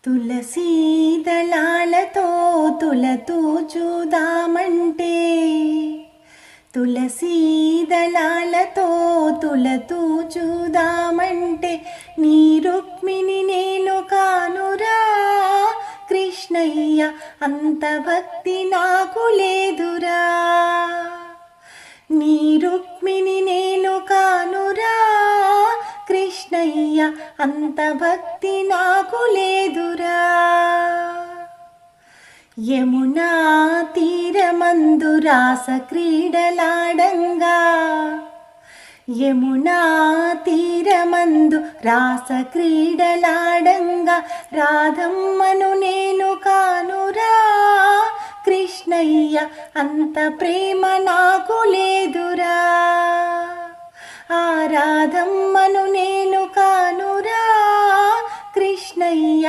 తులసీ దళాలతో తులతూచుదామంటే, తులసీ దళాలతో తులతూచుదామంటే, నీ రుక్మిణి నేను కానురా కృష్ణయ్య, అంత భక్తి నాకు లేదురా. నీ రుక్మిణి నేను కానురా కృష్ణయ్య, అంత భక్తి నాకు లేదురా. యమునా తీరమందు రాస క్రీడలాడంగా, యమునా తీరమందు రాస క్రీడలాడంగా, రాధమ్మను నేను కానురా కృష్ణయ్య, అంత ప్రేమ నాకు లేదురా. ఆ రాధమ్మను నేను కానురా కృష్ణయ్య,